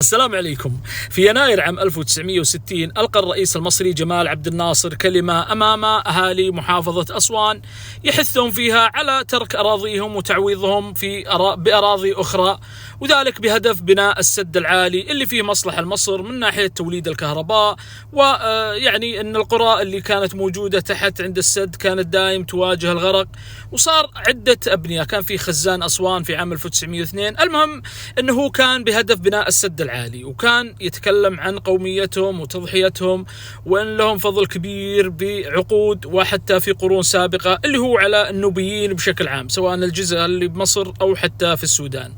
السلام عليكم. في يناير عام 1960 ألقى الرئيس المصري جمال عبد الناصر كلمة أمام أهالي محافظة أسوان يحثهم فيها على ترك أراضيهم وتعويضهم بأراضي أخرى، وذلك بهدف بناء السد العالي اللي فيه مصلحة لمصر من ناحية توليد الكهرباء، ويعني أن القرى اللي كانت موجودة تحت عند السد كانت دائم تواجه الغرق، وصار عدة أبنية. كان في خزان أسوان في عام 1902. المهم أنه كان بهدف بناء السد العالي، وكان يتكلم عن قوميتهم وتضحيتهم وأن لهم فضل كبير بعقود وحتى في قرون سابقة اللي هو على النوبيين بشكل عام، سواء الجزء اللي بمصر أو حتى في السودان.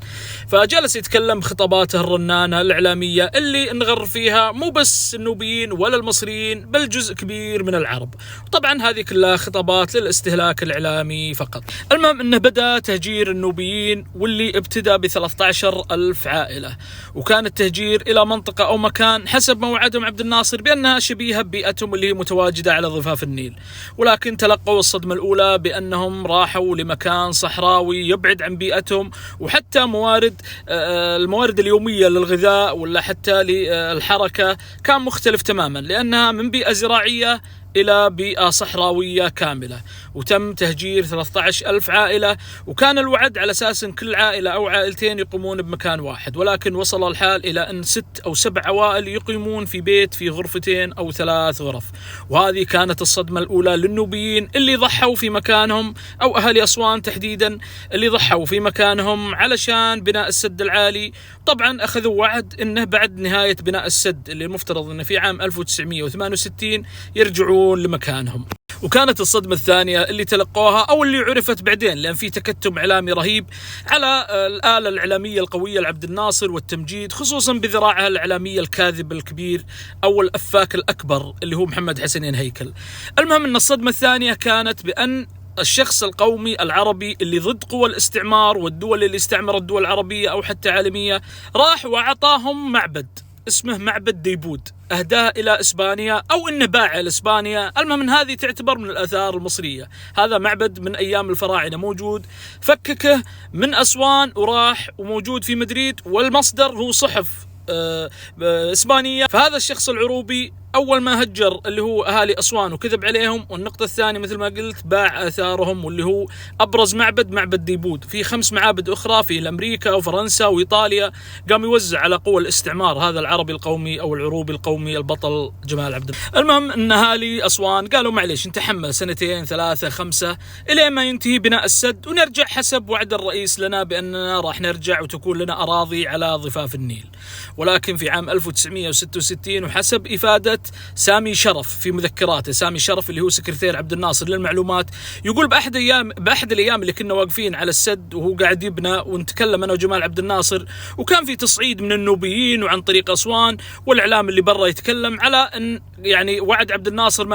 فجلس يتكلم بخطاباته الرنانة الإعلامية اللي نغر فيها مو بس النوبيين ولا المصريين بل جزء كبير من العرب. طبعا هذه كلها خطابات للاستهلاك الإعلامي فقط. المهم أنه بدأ تهجير النوبيين، واللي ابتدى ب13,000 عائلة، وكان التهجير إلى منطقة أو مكان حسب ما وعدهم عبد الناصر بأنها شبيهة ببيئتهم اللي هي متواجدة على ضفاف النيل، ولكن تلقوا الصدمة الأولى بأنهم راحوا لمكان صحراوي يبعد عن بيئتهم، وحتى الموارد اليومية للغذاء ولا حتى للحركة كان مختلف تماما، لأنها من بيئة زراعية إلى بيئة صحراوية كاملة. وتم تهجير 13,000 عائلة، وكان الوعد على أساس أن كل عائلة أو عائلتين يقيمون بمكان واحد، ولكن وصل الحال إلى أن 6 أو 7 عوائل يقيمون في بيت في غرفتين أو 3 غرف. وهذه كانت الصدمة الأولى للنوبيين اللي ضحوا في مكانهم، أو أهل أسوان تحديدا اللي ضحوا في مكانهم علشان بناء السد العالي. طبعا أخذوا وعد أنه بعد نهاية بناء السد اللي المفترض أنه في عام 1968 يرجعون لمكانهم. وكانت الصدمة الثانية اللي تلقوها أو اللي عرفت بعدين، لأن في تكتم إعلامي رهيب على الآلة الإعلامية القوية لعبد الناصر والتمجيد، خصوصا بذراعها الإعلامية الكاذب الكبير أو الأفاك الأكبر اللي هو محمد حسنين هيكل. المهم أن الصدمة الثانية كانت بأن الشخص القومي العربي اللي ضد قوى الاستعمار والدول اللي استعمرت الدول العربية أو حتى عالمية راح وأعطاهم معبد اسمه معبد ديبود، أهداه إلى إسبانيا أو إنه باعه لإسبانيا. المهم من هذه تعتبر من الآثار المصرية. هذا معبد من أيام الفراعنة موجود، فككه من أسوان وراح وموجود في مدريد، والمصدر هو صحف إسبانية. فهذا الشخص العروبي أول ما هجر اللي هو أهالي أسوان وكذب عليهم، والنقطة الثانية مثل ما قلت باع آثارهم، واللي هو أبرز معبد ديبود. في 5 معابد أخرى في أمريكا وفرنسا وإيطاليا، قام يوزع على قوى الاستعمار هذا العربي القومي أو العروبي القومي البطل جمال عبد الناصر. المهم أن أهالي أسوان قالوا معليش نتحمل 2 3 5 إلى ما ينتهي بناء السد ونرجع حسب وعد الرئيس لنا بأننا راح نرجع وتكون لنا أراضي على ضفاف النيل. ولكن في عام 1966 وحسب إفادة سامي شرف في مذكراته، سامي شرف اللي هو سكرتير عبد الناصر للمعلومات، يقول بأحد الأيام اللي كنا واقفين على السد وهو قاعد يبنى ونتكلم أنا وجمال عبد الناصر، وكان في تصعيد من النوبيين وعن طريق أسوان والإعلام اللي برا يتكلم على أن يعني وعد عبد الناصر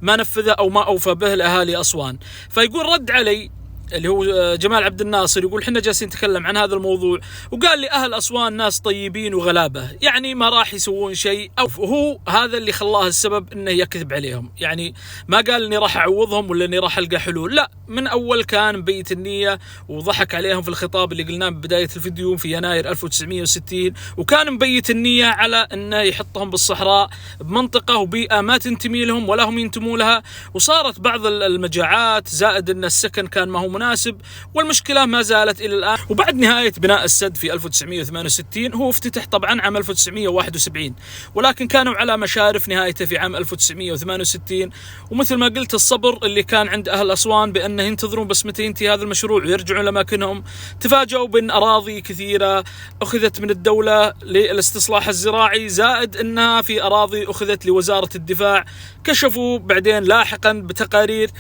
ما نفذه أو ما أوفى به لأهالي أسوان. فيقول رد علي اللي هو جمال عبد الناصر، يقول حنا جالسين نتكلم عن هذا الموضوع، وقال لي أهل أسوان ناس طيبين وغلابة، يعني ما راح يسوون شيء، أو هو هذا اللي خلاه السبب إنه يكذب عليهم. يعني ما قال إني راح أعوضهم ولا إني راح ألقى حلول، لا، من أول كان مبيت النية وضحك عليهم في الخطاب اللي قلناه ببداية الفيديو في يناير 1960، وكان مبيت النية على إنه يحطهم بالصحراء بمنطقة وبيئة ما تنتمي لهم ولا هم ينتموا لها، وصارت بعض المجاعات، زائد إن السكن كان ما هو مناسب، والمشكلة ما زالت إلى الآن. وبعد نهاية بناء السد في 1968 هو افتتح طبعا عام 1971، ولكن كانوا على مشارف نهايته في عام 1968. ومثل ما قلت الصبر اللي كان عند أهل أسوان بأنه ينتظرون بس متى ينتهي هذا المشروع ويرجعون لأماكنهم، تفاجأوا بأن أراضي كثيرة أخذت من الدولة للاستصلاح الزراعي، زائد أنها في أراضي أخذت لوزارة الدفاع. كشفوا بعدين لاحقا بتقارير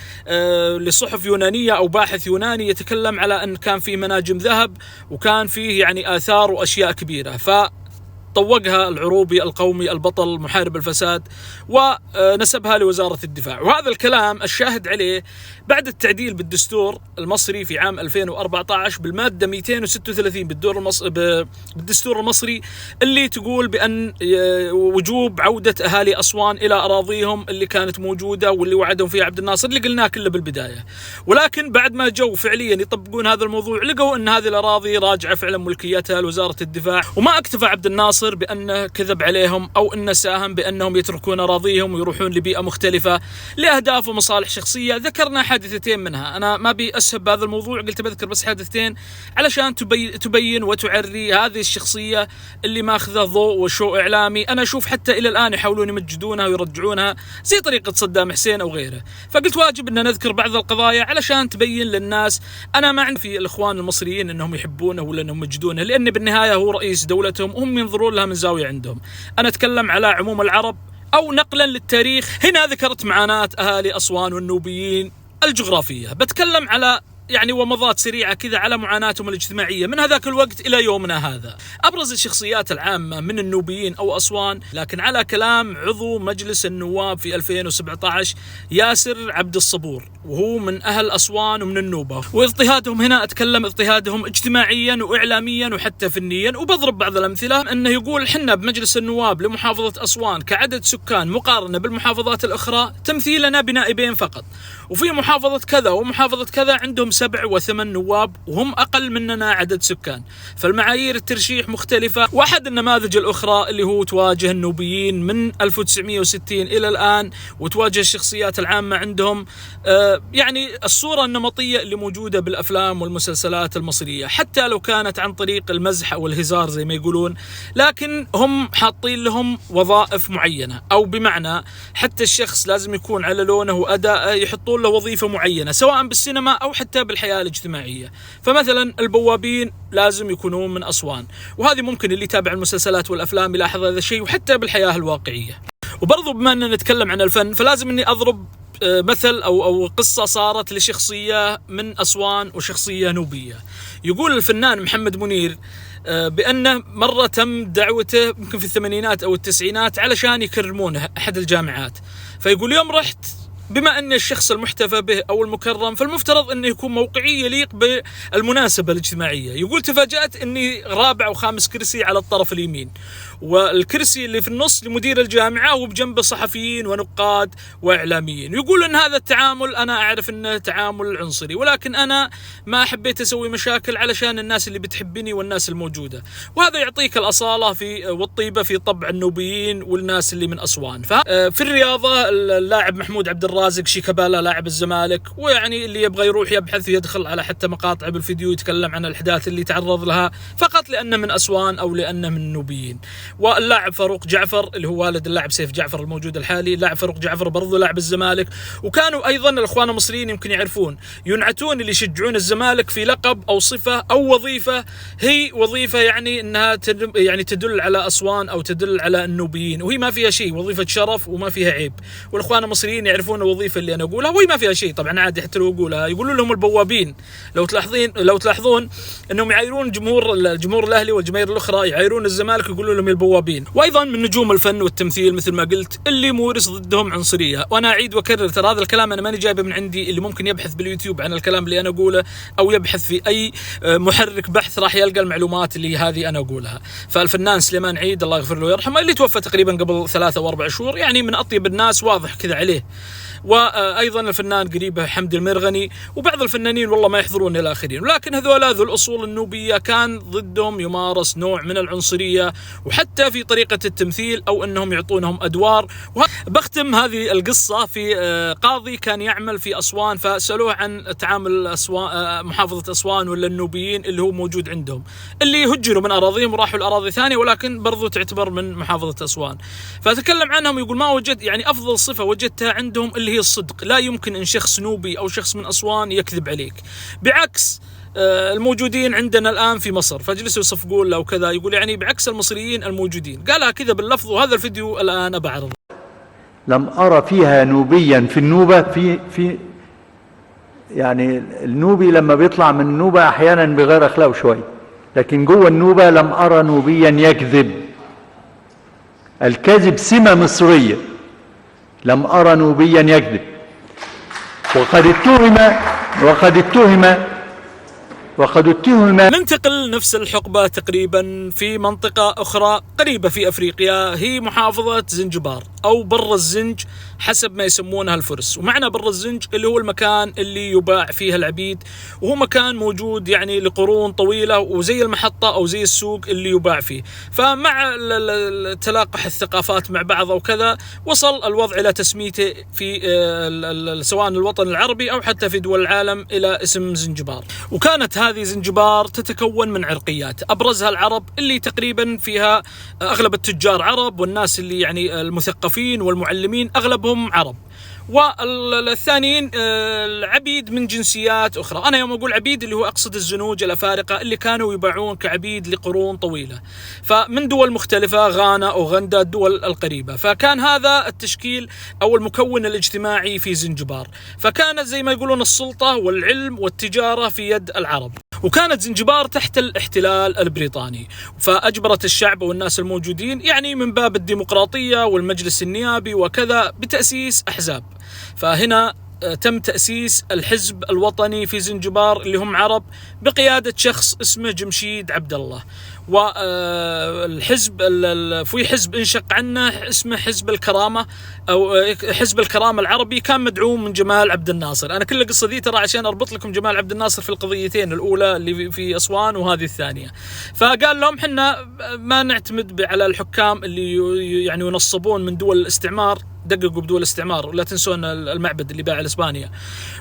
لصحف يونانية أو باحث يوناني يتكلم على أن كان في مناجم ذهب وكان فيه يعني آثار وأشياء كبيرة. طوقها العروبي القومي البطل محارب الفساد ونسبها لوزارة الدفاع. وهذا الكلام الشاهد عليه بعد التعديل بالدستور المصري في عام 2014 بالمادة 236 بالدستور المصري اللي تقول بأن وجوب عودة أهالي أسوان إلى أراضيهم اللي كانت موجودة واللي وعدهم فيها عبد الناصر، اللي قلناه كله بالبداية. ولكن بعد ما جو فعليا يطبقون هذا الموضوع لقوا أن هذه الأراضي راجعة فعلا ملكيتها لوزارة الدفاع. وما اكتفى عبد الناصر بأنه كذب عليهم أو أنه ساهم بأنهم يتركون أراضيهم ويروحون لبيئة مختلفة لأهداف ومصالح شخصية. ذكرنا حادثتين منها، أنا ما بي أسهب بهذا الموضوع، قلت بذكر بس حادثتين علشان تبين وتعري هذه الشخصية اللي ماخذه ضوء وشو إعلامي. أنا أشوف حتى إلى الآن يحاولون يمجدونها ويرجعونها زي طريقة صدام حسين أو غيره. فقلت واجب أن نذكر بعض القضايا علشان تبين للناس. أنا ما عندي في الإخوان المصريين أنهم يحبونه ولا أنهم يمجدونه، لأن بالنهاية هو رئيس دولتهم وهم ينظرون لها من زاوية عندهم. أنا أتكلم على عموم العرب أو نقلا للتاريخ. هنا ذكرت معاناة أهالي أسوان والنوبيين الجغرافية، بتكلم على ومضات سريعة كذا على معاناتهم الاجتماعية من هذاك الوقت إلى يومنا هذا. أبرز الشخصيات العامة من النوبيين أو أسوان، لكن على كلام عضو مجلس النواب في 2017 ياسر عبد الصبور، وهو من أهل أسوان ومن النوبة. واضطهادهم هنا أتكلم اضطهادهم اجتماعيا وإعلاميا وحتى فنيا. وبضرب بعض الأمثلة، أنه يقول حنا بمجلس النواب لمحافظة أسوان كعدد سكان مقارنة بالمحافظات الأخرى تمثيلنا بنائبين فقط، وفي محافظة كذا ومحافظة كذا عندهم 7 و8 نواب وهم أقل مننا عدد سكان. فالمعايير الترشيح مختلفة. واحد النماذج الأخرى اللي هو تواجه النوبيين من 1960 إلى الآن، وتواجه الشخصيات العامة عندهم الصورة النمطية اللي موجودة بالأفلام والمسلسلات المصرية، حتى لو كانت عن طريق المزح أو الهزار زي ما يقولون، لكن هم حاطين لهم وظائف معينة، أو بمعنى حتى الشخص لازم يكون على لونه وأدائه يحطون له وظيفة معينة سواء بالسينما أو حتى بالحياة الاجتماعية. فمثلا البوابين لازم يكونون من أسوان، وهذه ممكن اللي يتابع المسلسلات والأفلام يلاحظ هذا الشيء، وحتى بالحياة الواقعية. وبرضو بما أننا نتكلم عن الفن فلازم أني أضرب مثل أو قصة صارت لشخصية من أسوان وشخصية نوبية. يقول الفنان محمد منير بأنه مرة تم دعوته يمكن في الثمانينات أو التسعينات علشان يكرمونه أحد الجامعات. فيقول يوم رحت، بما أن الشخص المحتفى به أو المكرم فالمفترض أنه يكون موقعي يليق بالمناسبة الاجتماعية. يقول تفاجأت أني رابع وخامس كرسي على الطرف اليمين، والكرسي اللي في النص لمدير الجامعة وبجنبه صحفيين ونقاد وإعلاميين. يقول أن هذا التعامل أنا أعرف أنه تعامل عنصري، ولكن أنا ما حبيت أسوي مشاكل علشان الناس اللي بتحبني والناس الموجودة. وهذا يعطيك الأصالة والطيبة في طبع النوبيين والناس اللي من أسوان. في الرياضة اللاعب محمود عبد الرازق شيكابالا لاعب الزمالك، اللي يبغى يروح يبحث ويدخل على حتى مقاطع بالفيديو يتكلم عن الأحداث اللي تعرض لها فقط لأنه من أسوان أو لأنه من النوبيين. واللاعب فاروق جعفر اللي هو والد اللاعب سيف جعفر الموجود الحالي، لاعب فاروق جعفر برضو لاعب الزمالك. وكانوا أيضا الأخوان المصريين يمكن يعرفون ينعتون اللي يشجعون الزمالك في لقب أو صفة أو وظيفة، هي وظيفة أنها تدل على أسوان أو تدل على النوبيين، وهي ما فيها شيء، وظيفة شرف وما فيها عيب. والأخوان المصريين يعرفون الوظيفة اللي أنا أقولها وهي ما فيها شيء طبعا عادي حتى لو أقولها. يقولون لهم البوابين. لو تلاحظون أنهم يعايرون الجمهور الأهلي والجماهير الأخرى يعايرون الزمالك يقولون لهم البوابين. وأيضا من نجوم الفن والتمثيل مثل ما قلت اللي مورس ضدهم عنصرية. وأنا أعيد وأكرر ترى هذا الكلام أنا ماني جايبه من عندي، اللي ممكن يبحث باليوتيوب عن الكلام اللي أنا أقوله أو يبحث في أي محرك بحث راح يلقى المعلومات اللي هذه أنا أقولها. فالفنان سليمان عيد الله يغفر له ويرحمه اللي توفى تقريبا قبل 3 أو 4 شهور، من أطيب الناس واضح كذا عليه. وأيضا الفنان قريبه حمد المرغني وبعض الفنانين والله ما يحضرون إلى آخرين. ولكن هذولا ذو الأصول النوبية كان ضدهم يمارس نوع من العنصرية، وحتى في طريقة التمثيل أو أنهم يعطونهم أدوار. بختم هذه القصة في قاضي كان يعمل في أسوان، فسألوه عن تعامل محافظة أسوان ولا النوبيين اللي هو موجود عندهم، اللي هجروا من أراضيهم وراحوا لأراضي ثانية ولكن برضو تعتبر من محافظة أسوان. فتكلم عنهم يقول ما وجد أفضل صفة وجدتها عندهم اللي هي الصدق. لا يمكن أن شخص نوبي أو شخص من أسوان يكذب عليك، بعكس الموجودين عندنا الآن في مصر. فجلسوا يصفقون له وكذا، يقول بعكس المصريين الموجودين. قالها كذا باللفظ، وهذا الفيديو الآن بعرضه. لم أرى فيها نوبيا في النوبة في النوبي لما بيطلع من النوبة أحيانا بغير أخلاقه شوي، لكن جوه النوبة لم أرى نوبيا يكذب الكذب سمة مصرية، لم أرى نوبيا يكذب. وقد اتهم. ننتقل نفس الحقبة تقريبا في منطقة أخرى قريبة في أفريقيا، هي محافظة زنجبار أو بر الزنج حسب ما يسمونها الفرس. ومعنى بر الزنج اللي هو المكان اللي يباع فيها العبيد، وهو مكان موجود يعني لقرون طويلة، وزي المحطة أو زي السوق اللي يباع فيه. فمع تلاقح الثقافات مع بعض أو كذا، وصل الوضع إلى تسميته في سواء الوطن العربي أو حتى في دول العالم إلى اسم زنجبار. وكانت هذه زنجبار تتكون من عرقيات، أبرزها العرب اللي تقريبا فيها أغلب التجار عرب، والناس اللي يعني المثقفين والمعلمين أغلبهم عرب، والثانيين العبيد من جنسيات أخرى. أنا يوم أقول عبيد اللي هو أقصد الزنوج الأفارقة اللي كانوا يباعون كعبيد لقرون طويلة، فمن دول مختلفة، غانا أوغندا، الدول القريبة. فكان هذا التشكيل أو المكون الاجتماعي في زنجبار. فكانت زي ما يقولون السلطة والعلم والتجارة في يد العرب. وكانت زنجبار تحت الاحتلال البريطاني، فأجبرت الشعب والناس الموجودين يعني من باب الديمقراطية والمجلس النيابي وكذا بتأسيس أحزاب. فهنا تم تأسيس الحزب الوطني في زنجبار اللي هم عرب بقيادة شخص اسمه جمشيد عبد الله. والحزب في حزب انشق عنه اسمه حزب الكرامة أو حزب الكرامة العربي، كان مدعوم من جمال عبد الناصر. أنا كل القصة دي ترى عشان أربط لكم جمال عبد الناصر في القضيتين، الأولى اللي في أسوان وهذه الثانية. فقال لهم حنا ما نعتمد على الحكام اللي يعني ينصبون من دول الاستعمار، دققوا بدول الاستعمار ولا تنسون المعبد اللي باع لإسبانيا.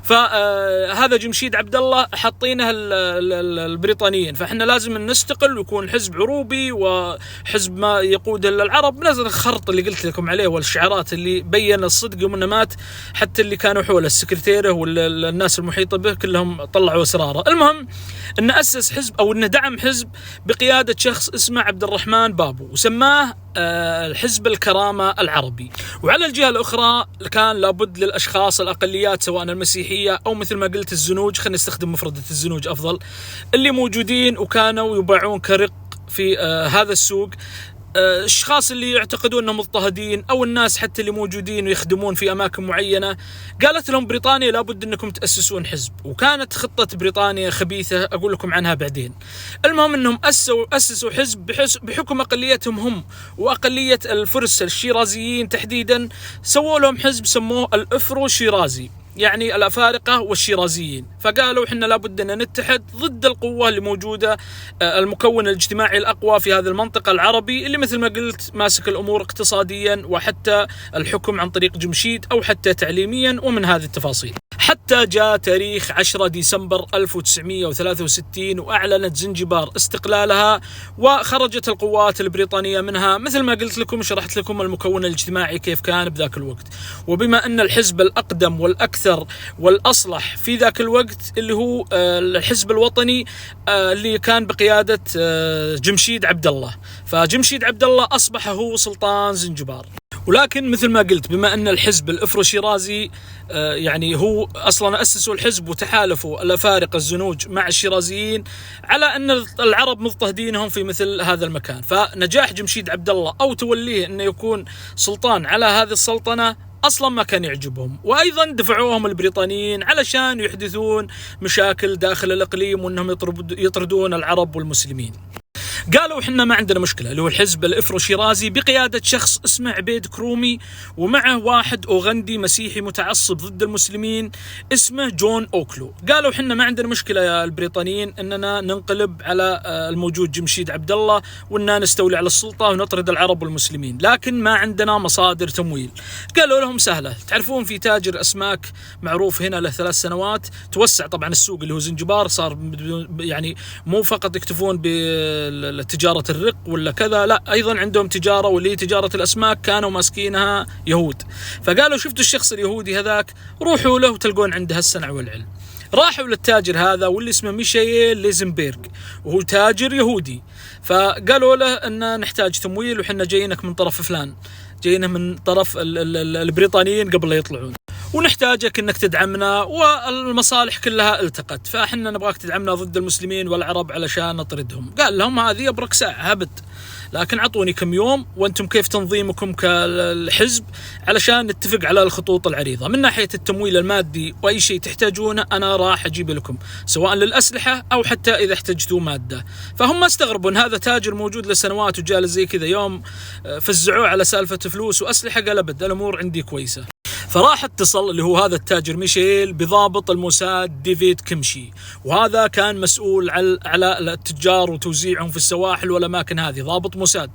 فهذا جمشيد عبد الله حاطينه البريطانيين، فإحنا لازم نستقل ويكون حزب عروبي وحزب ما يقود العرب. نزل الخرط اللي قلت لكم عليه والشعارات اللي بين الصدق ومنامات، حتى اللي كانوا حوله السكرتيره والناس المحيطة به كلهم طلعوا أسراره. المهم أن أسس حزب أو أنه دعم حزب بقيادة شخص اسمه عبد الرحمن بابو، وسماه الحزب الكرامة العربي. وعلى الجهة الأخرى كان لابد للأشخاص الأقليات سواء المسيحية أو مثل ما قلت الزنوج، خلينا نستخدم مفردة الزنوج أفضل، اللي موجودين وكانوا يباعون كرق في هذا السوق. الاشخاص اللي يعتقدون انهم مضطهدين او الناس حتى اللي موجودين ويخدمون في اماكن معينه، قالت لهم بريطانيا لابد انكم تاسسون حزب. وكانت خطه بريطانيا خبيثه اقول لكم عنها بعدين. المهم انهم اسسوا حزب بحكم اقليتهم هم واقليه الفرس الشيرازيين تحديدا، سووا لهم حزب سموه الافرو شيرازي، يعني الأفارقة والشيرازيين. فقالوا إحنا لابد أن نتحد ضد القوة اللي موجودة، المكون الاجتماعي الأقوى في هذه المنطقة العربي اللي مثل ما قلت ماسك الأمور اقتصاديا وحتى الحكم عن طريق جمشيد أو حتى تعليميا ومن هذه التفاصيل. حتى جاء تاريخ 10 ديسمبر 1963 وأعلنت زنجبار استقلالها، وخرجت القوات البريطانية منها. مثل ما قلت لكم شرحت لكم المكون الاجتماعي كيف كان بذاك الوقت. وبما أن الحزب الأقدم والأكثر والأصلح في ذاك الوقت اللي هو الحزب الوطني اللي كان بقيادة جمشيد عبد الله، فجمشيد عبد الله أصبح هو سلطان زنجبار. ولكن مثل ما قلت بما أن الحزب الأفرو شيرازي يعني هو أصلا أسسوا الحزب وتحالفوا الأفارقة الزنوج مع الشيرازيين على أن العرب مضطهدينهم في مثل هذا المكان. فنجاح جمشيد عبد الله أو توليه أنه يكون سلطان على هذه السلطنة أصلا ما كان يعجبهم، وأيضا دفعوهم البريطانيين علشان يحدثون مشاكل داخل الإقليم وأنهم يطردون العرب والمسلمين. قالوا إحنا ما عندنا مشكلة، اللي هو الحزب الإفرو شيرازي بقيادة شخص اسمه عبيد كرومي، ومعه واحد أوغندي مسيحي متعصب ضد المسلمين اسمه جون أوكلو. قالوا إحنا ما عندنا مشكلة يا البريطانيين إننا ننقلب على الموجود جمشيد عبد الله وإننا نستولي على السلطة ونطرد العرب والمسلمين، لكن ما عندنا مصادر تمويل. قالوا لهم سهلة، تعرفون في تاجر أسماك معروف هنا له 3 سنوات، توسع طبعا السوق اللي هو زنجبار، صار يعني مو فقط يكتفون بتجارة الرق ولا كذا، لا أيضا عندهم تجارة واللي هي تجارة الأسماك، كانوا ماسكينها يهود. فقالوا شفتوا الشخص اليهودي هذاك روحوا له وتلقون عنده الصنع والعلم. راحوا للتاجر هذا واللي اسمه ميشيل ليزنبرغ وهو تاجر يهودي، فقالوا له أن نحتاج تمويل وحنا جايينك من طرف فلان، جايينه من طرف البريطانيين قبل لا يطلعون، ونحتاجك انك تدعمنا، والمصالح كلها التقت، فاحنا نبغاك تدعمنا ضد المسلمين والعرب علشان نطردهم. قال لهم هذه ابرك ساعة هبد، لكن عطوني كم يوم وأنتم كيف تنظيمكم كالحزب علشان نتفق على الخطوط العريضة من ناحية التمويل المادي، وأي شيء تحتاجونه أنا راح أجيب لكم سواء للأسلحة أو حتى إذا احتجتوا مادة. فهم ما استغربوا أن هذا تاجر موجود لسنوات وجالس زي كذا، يوم فزعوه على سالفة فلوس وأسلحة قال أبد الأمور عندي كويسة. فراح اتصل اللي هو هذا التاجر ميشيل بضابط الموساد ديفيد كيمشي، وهذا كان مسؤول على التجار وتوزيعهم في السواحل والأماكن هذه، ضابط موساد.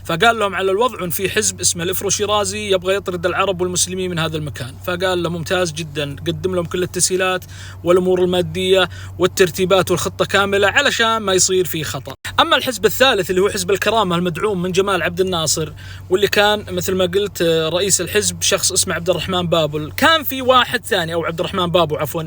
فقال لهم على الوضع وان في حزب اسمه الإفرو شيرازي يبغى يطرد العرب والمسلمين من هذا المكان. فقال له ممتاز جدا، قدم لهم كل التسهيلات والأمور المادية والترتيبات والخطة كاملة علشان ما يصير في خطأ. أما الحزب الثالث اللي هو حزب الكرامة المدعوم من جمال عبد الناصر، واللي كان مثل ما قلت رئيس الحزب شخص اسمه عبد الرحمن بابل، كان في واحد ثاني أو عبد الرحمن بابو عفوا،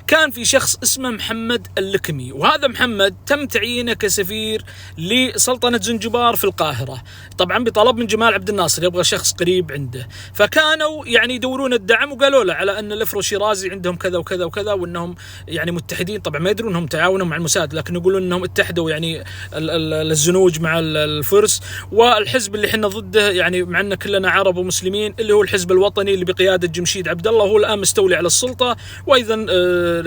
كان في شخص اسمه محمد اللكمي، وهذا محمد تم تعيينه كسفير لسلطنة زنجبار في القاهرة، طبعا بطلب من جمال عبد الناصر، يبغى شخص قريب عنده. فكانوا يعني يدورون الدعم وقالوا له على أن الإفرو شيرازي عندهم كذا وكذا وكذا، وأنهم يعني متحدين. طبعا ما يدرون أنهم تعاونوا مع الموساد، لكن يقولون أنهم اتحدوا يعني الزنوج مع الفرس. والحزب اللي حنا ضده يعني مع أن كلنا عرب ومسلمين اللي هو الحزب الوطني اللي بقيادة جمشيد عبد الله، هو الآن مستولي على السلطة، وأيضا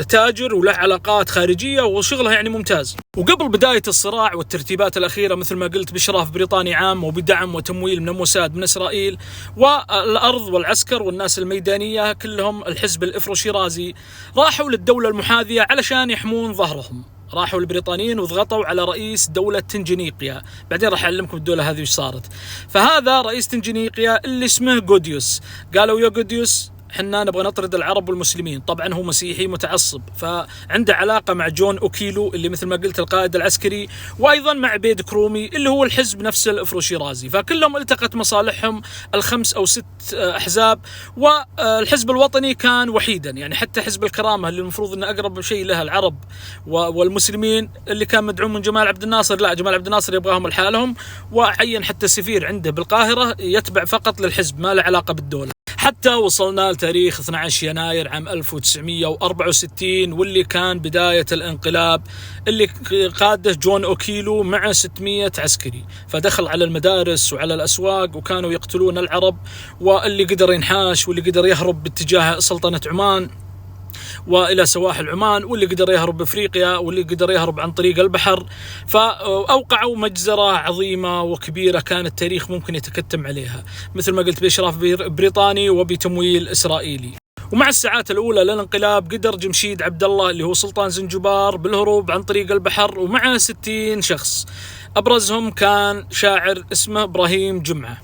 تاجر وله علاقات خارجية وشغله يعني ممتاز. وقبل بداية الصراع والترتيبات الأخيرة مثل ما قلت بإشراف بريطاني عام وبدعم وتمويل من الموساد من إسرائيل والأرض والعسكر والناس الميدانية كلهم، الحزب الإفرو شيرازي راحوا للدولة المحاذية علشان يحمون ظهرهم. راحوا البريطانيين وضغطوا على رئيس دولة تنجنيقيا، بعدين راح أعلمكم الدولة هذه وش صارت. فهذا رئيس تنجنيقيا اللي اسمه جوديوس، قالوا يا جوديوس حنا نبغى نطرد العرب والمسلمين. طبعا هو مسيحي متعصب، فعنده علاقة مع جون أوكيلو اللي مثل ما قلت القائد العسكري، وأيضا مع بيد كرومي اللي هو الحزب نفسه الإفرو شيرازي. فكلهم التقت مصالحهم الخمس أو ست أحزاب، والحزب الوطني كان وحيدا. يعني حتى حزب الكرامة اللي المفروض أنه أقرب شيء له العرب والمسلمين اللي كان مدعوم من جمال عبد الناصر، لا، جمال عبد الناصر يبغاهم لحالهم، وعين حتى سفير عنده بالقاهرة يتبع فقط للحزب ما له علاقة بالدولة. حتى وصلنا لتاريخ 12 يناير عام 1964 واللي كان بداية الانقلاب اللي قاده جون أوكيلو مع 600 عسكري. فدخل على المدارس وعلى الأسواق وكانوا يقتلون العرب، واللي قدر ينحاش واللي قدر يهرب باتجاه سلطنة عمان وإلى سواحل عمان، واللي قدر يهرب بأفريقيا، واللي قدر يهرب عن طريق البحر. فأوقعوا مجزرة عظيمة وكبيرة كان التاريخ ممكن يتكتم عليها، مثل ما قلت بإشراف بريطاني وبتمويل إسرائيلي. ومع الساعات الأولى للانقلاب قدر جمشيد عبد الله اللي هو سلطان زنجبار بالهروب عن طريق البحر ومع 60 شخص، أبرزهم كان شاعر اسمه إبراهيم جمعة.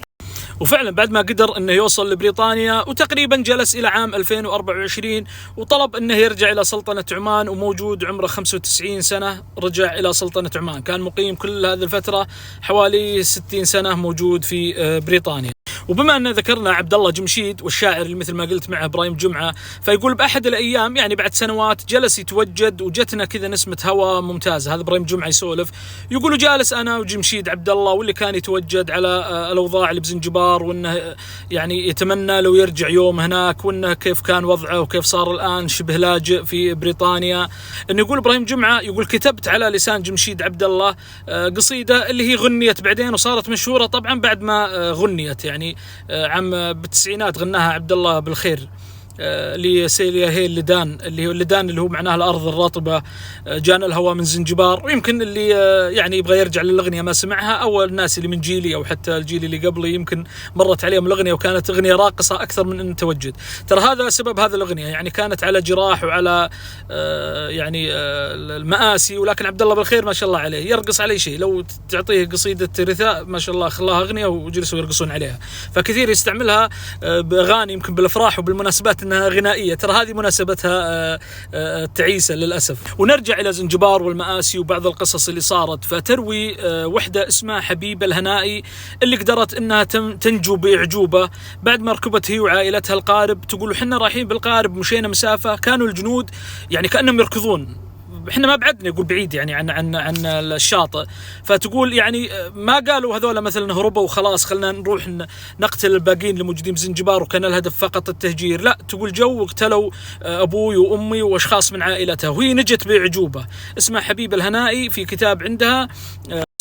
وفعلا بعد ما قدر انه يوصل لبريطانيا وتقريبا جلس الى عام 2024 وطلب انه يرجع الى سلطنة عمان، وموجود عمره 95 سنة رجع الى سلطنة عمان، كان مقيم كل هذه الفترة حوالي 60 سنة موجود في بريطانيا. وبما أن ذكرنا عبد الله جمشيد والشاعر اللي مثل ما قلت معه إبراهيم جمعة، فيقول بأحد الأيام يعني بعد سنوات جلس يتوجد وجتنا كذا نسمة هواء ممتازة. هذا إبراهيم جمعة يسولف، يقولوا جالس أنا وجمشيد عبد الله واللي كان يتوجد على الأوضاع اللي بزنجبار، وأنه يعني يتمنى لو يرجع يوم هناك، وأنه كيف كان وضعه وكيف صار الآن شبه لاجئ في بريطانيا. إنه يقول إبراهيم جمعة، يقول كتبت على لسان جمشيد عبد الله قصيدة اللي هي غنيت بعدين وصارت مشهورة طبعا بعد ما غنيت، يعني عام بالتسعينات غناها عبد الله بالخير، لسيليا هي اللدان، اللي هو اللدان اللي هو معناها الأرض الرطبة، جانا الهواء من زنجبار. ويمكن اللي يعني يبغى يرجع للأغنية ما سمعها، أو الناس اللي من جيلي أو حتى الجيل اللي قبلي يمكن مرت عليهم الأغنية وكانت أغنية راقصة أكثر من أن توجد. ترى هذا سبب هذه الأغنية، يعني كانت على جراح وعلى يعني المآسي، ولكن عبد الله بالخير ما شاء الله عليه يرقص على شيء، لو تعطيه قصيدة رثاء ما شاء الله خلاها أغنية وجلسوا يرقصون عليها. فكثير يستعملها بأغاني يمكن بالأفراح وبالمناسبات انها غنائيه، ترى هذه مناسبتها تعيسه للاسف. ونرجع الى زنجبار والمآسي وبعض القصص اللي صارت. فتروي وحده اسمها حبيبه الهنائي اللي قدرت انها تنجو باعجوبه بعد ما ركبت هي وعائلتها القارب. تقول احنا رايحين بالقارب مشينا مسافه، كانوا الجنود يعني كانهم يركضون، احنا ما بعدنا، يقول بعيد يعني عن الشاطئ. فتقول يعني ما قالوا هذول مثلا هربوا وخلاص خلنا نروح نقتل الباقيين الموجودين بزنجبار وكان الهدف فقط التهجير، لا، تقول جو اقتلوا ابوي وامي واشخاص من عائلتها، وهي نجت باعجوبه. اسمها حبيبه الهنائي، في كتاب عندها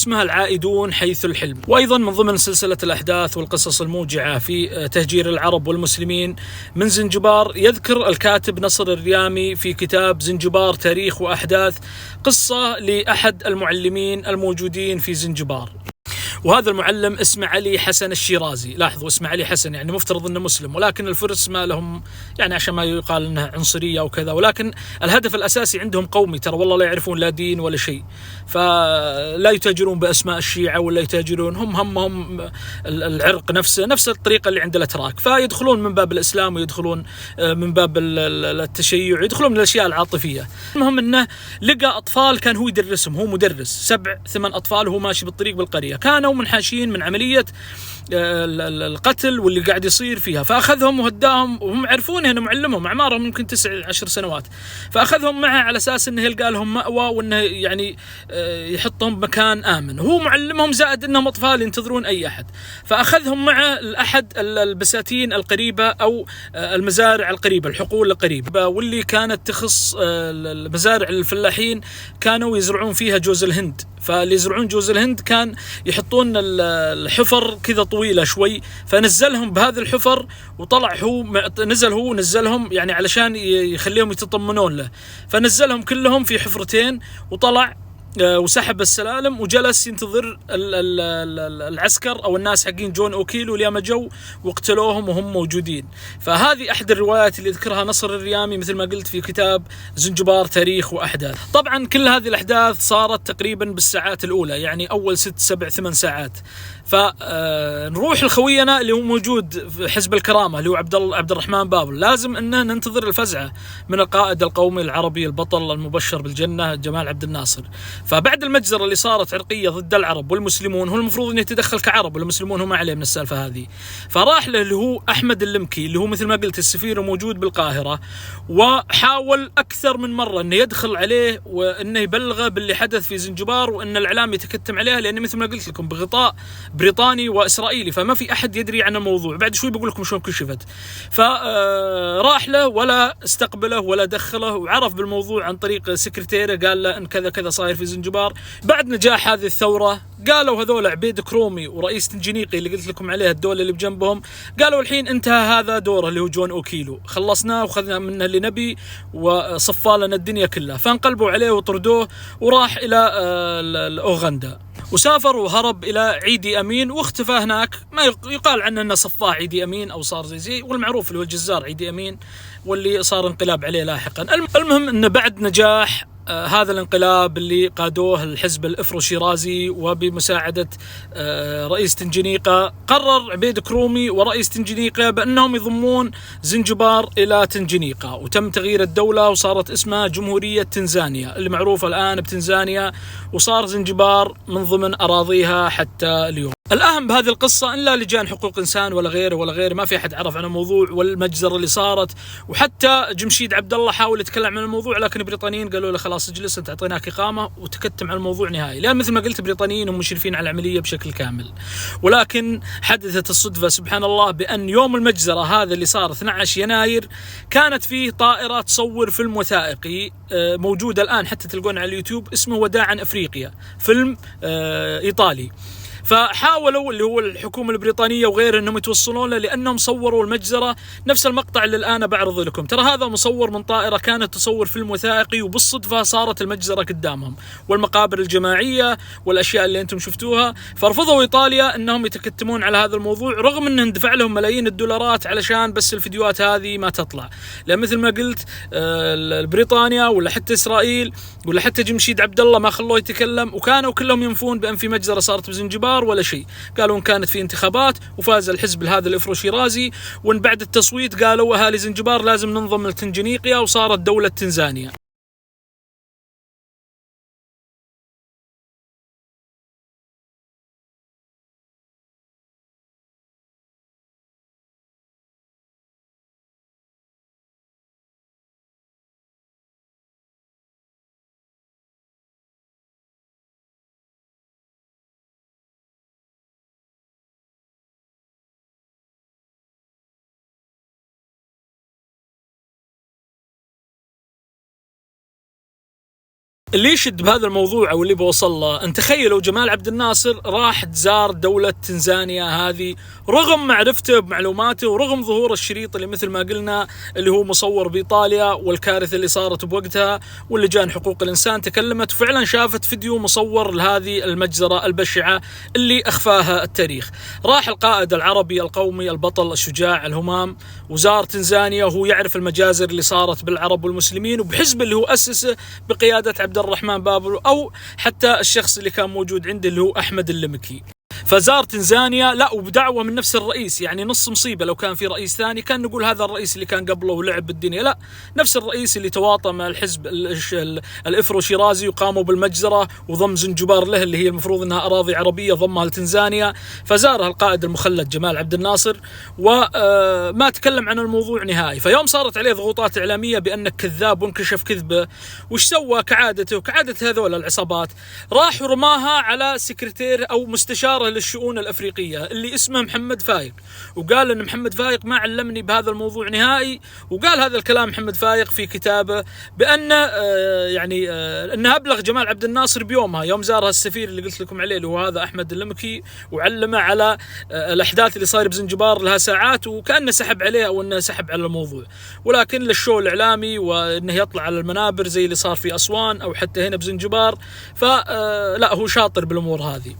اسمها العائدون حيث الحلم. وأيضا من ضمن سلسلة الأحداث والقصص الموجعة في تهجير العرب والمسلمين من زنجبار، يذكر الكاتب نصر الريامي في كتاب زنجبار تاريخ وأحداث قصة لأحد المعلمين الموجودين في زنجبار، وهذا المعلم اسمه علي حسن الشيرازي. لاحظوا اسمه علي حسن، يعني مفترض انه مسلم، ولكن الفرس ما لهم يعني عشان ما يقال انها عنصريه او كذا، ولكن الهدف الاساسي عندهم قومي، ترى والله لا يعرفون لا دين ولا شيء، فلا يتاجرون باسماء الشيعه ولا يتاجرون، هم همهم العرق نفسه، نفس الطريقه اللي عند الاتراك، فيدخلون من باب الاسلام ويدخلون من باب التشيع، يدخلون من الاشياء العاطفيه. المهم انه لقى اطفال كان هو يدرسهم، هو مدرس 7 8 اطفال وهو ماشي بالطريق بالقريه، كانوا منحاشين من عملية القتل واللي قاعد يصير فيها، فأخذهم وهداهم، وهم يعرفون انه معلمهم، أعمارهم يمكن 9 10 سنوات، فأخذهم معه على أساس انه يلقى لهم مأوى، وانه يعني يحطهم بمكان آمن. هو معلمهم زائد انهم أطفال ينتظرون أي أحد، فأخذهم معه لأحد البساتين القريبة أو المزارع القريبة، الحقول القريبة، واللي كانت تخص المزارع الفلاحين كانوا يزرعون فيها جوز الهند. فاللي يزرعون جوز الهند كان يحطون الحفر كذا طويلة شوي، فنزلهم بهذه الحفر، وطلع هو نزلهم يعني علشان يخليهم يتطمنون له، فنزلهم كلهم في حفرتين، وطلع وسحب السلالم وجلس ينتظر العسكر او الناس حقين جون اوكيلو لما جو واقتلوهم وهم موجودين. فهذه احد الروايات اللي ذكرها نصر الريامي مثل ما قلت في كتاب زنجبار تاريخ واحداث. طبعا كل هذه الاحداث صارت تقريبا بالساعات الاولى، يعني اول 6 7 8 ساعات. فنروح لخوينا اللي هو موجود في حزب الكرامه اللي هو عبد الرحمن بابل، لازم ان ننتظر الفزعه من القائد القومي العربي البطل المبشر بالجنه جمال عبد الناصر. فبعد المجزرة اللي صارت عرقية ضد العرب والمسلمون، هو المفروض أن يتدخل كعرب، والمسلمون هم عليه من السالفة هذه، فراح له اللي هو أحمد اللمكي اللي هو مثل ما قلت السفير موجود بالقاهرة، وحاول أكثر من مرة أنه يدخل عليه وأنه يبلغه باللي حدث في زنجبار، وأن الإعلام يتكتم عليها، لأن مثل ما قلت لكم بغطاء بريطاني وإسرائيلي، فما في أحد يدري عن الموضوع. بعد شوي بقول لكم شلون كشفت. فراح له ولا استقبله ولا دخله، وعرف بالموضوع عن طريق سكرتيره، قال له أن كذا كذا صاير في زنجبار. بعد نجاح هذه الثورة قالوا هذول عبيد كرومي ورئيس تنجنيقي اللي قلت لكم عليه الدولة اللي بجنبهم، قالوا الحين انتهى هذا دوره اللي هو جون اوكيلو، خلصناه وخذنا منه اللي نبي وصفى لنا الدنيا كلها. فانقلبوا عليه وطردوه وراح الى اوغندا، وسافر وهرب الى عيدي امين واختفى هناك. ما يقال عنه انه صفاه عيدي امين او صار زي والمعروف اللي هو الجزار عيدي امين، واللي صار انقلاب عليه لاحقا. المهم انه بعد نجاح هذا الانقلاب اللي قادوه الحزب الافرو شيرازي وبمساعدة رئيس تنجنيقة، قرر عبيد كرومي ورئيس تنجنيقة بأنهم يضمون زنجبار إلى تنجنيقة، وتم تغيير الدولة وصارت اسمها جمهورية تنزانيا اللي معروفة الآن بتنزانيا، وصار زنجبار من ضمن أراضيها حتى اليوم. الأهم بهذه القصة إن لا لجان حقوق إنسان ولا غيره ما في أحد عرف عن الموضوع والمجزرة اللي صارت، وحتى جمشيد عبد الله حاول يتكلم عن الموضوع، لكن البريطانيين قالوا له خلاص اجلس انت اعطيناك إقامة، وتكتم عن الموضوع نهائي، لأن مثل ما قلت البريطانيين هم مشرفين على العملية بشكل كامل. ولكن حدثت الصدفة سبحان الله بأن يوم المجزرة هذا اللي صار 12 يناير كانت فيه طائرة تصور فيلم وثائقي موجود الآن حتى تلقونه على اليوتيوب، اسمه وداعا أفريقيا، فيلم إيطالي. فحاولوا اللي هو الحكومة البريطانية وغيره انهم يتوصلون له، لانهم صوروا المجزرة نفس المقطع اللي الان بعرض لكم، ترى هذا مصور من طائرة كانت تصور فيلم وثائقي، وبالصدفة صارت المجزرة قدامهم والمقابر الجماعية والاشياء اللي انتم شفتوها. فرفضوا ايطاليا انهم يتكتمون على هذا الموضوع، رغم انه اندفع لهم ملايين الدولارات علشان بس الفيديوهات هذه ما تطلع، لان مثل ما قلت بريطانيا ولا حتى اسرائيل ولا حتى جمشيد عبد الله ما خلوه يتكلم، وكانوا كلهم ينفون بان في مجزرة صارت بزنجبار ولا شيء. قالوا ان كانت في انتخابات وفاز الحزب هذا الافرو شيرازي، وان بعد التصويت قالوا اهالي زنجبار لازم ننضم لتنجنيقيا، وصارت دولة تنزانيا. اللي يشد بهذا الموضوع او اللي بوصل له، ان تخيلوا جمال عبد الناصر راح زار دولة تنزانيا هذه رغم معرفته بمعلوماته ورغم ظهور الشريط اللي مثل ما قلنا اللي هو مصور بإيطاليا والكارثة اللي صارت بوقتها، واللجان حقوق الإنسان تكلمت وفعلا شافت فيديو مصور لهذه المجزرة البشعة اللي أخفاها التاريخ. راح القائد العربي القومي البطل الشجاع الهمام وزار تنزانيا وهو يعرف المجازر اللي صارت بالعرب والمسلمين وبحزب اللي هو أسسه بقيادة عبد الرحمن بابلو، أو حتى الشخص اللي كان موجود عنده اللي هو أحمد اللمكي. فزار تنزانيا لا وبدعوة من نفس الرئيس، يعني نص مصيبة لو كان في رئيس ثاني كان نقول هذا الرئيس اللي كان قبله ولعب بالدنيا، لا نفس الرئيس اللي تواطى مع الحزب الإفرو شيرازي وقاموا بالمجزرة وضم زنجبار له اللي هي المفروض انها أراضي عربية ضمها لتنزانيا. فزارها القائد المخلد جمال عبد الناصر وما تكلم عن الموضوع نهائي. فيوم صارت عليه ضغوطات إعلامية بأنه كذاب وانكشف كذبه، وش سوى كعادته وكعادة هذول العصابات؟ راح ورماها على سكرتير أو مستشار للشؤون الأفريقية اللي اسمه محمد فايق، وقال أن محمد فايق ما علمني بهذا الموضوع نهائي. وقال هذا الكلام محمد فايق في كتابه بأن أنه أبلغ جمال عبد الناصر بيومها يوم زارها السفير اللي قلت لكم عليه اللي هو هذا أحمد اللمكي، وعلمه على الأحداث اللي صاير بزنجبار لها ساعات، وكأنه سحب عليه أو أنه سحب على الموضوع، ولكن للشو الإعلامي وأنه يطلع على المنابر زي اللي صار في أسوان أو حتى هنا بزنجبار. فلا هو شاطر بالأمور هذه.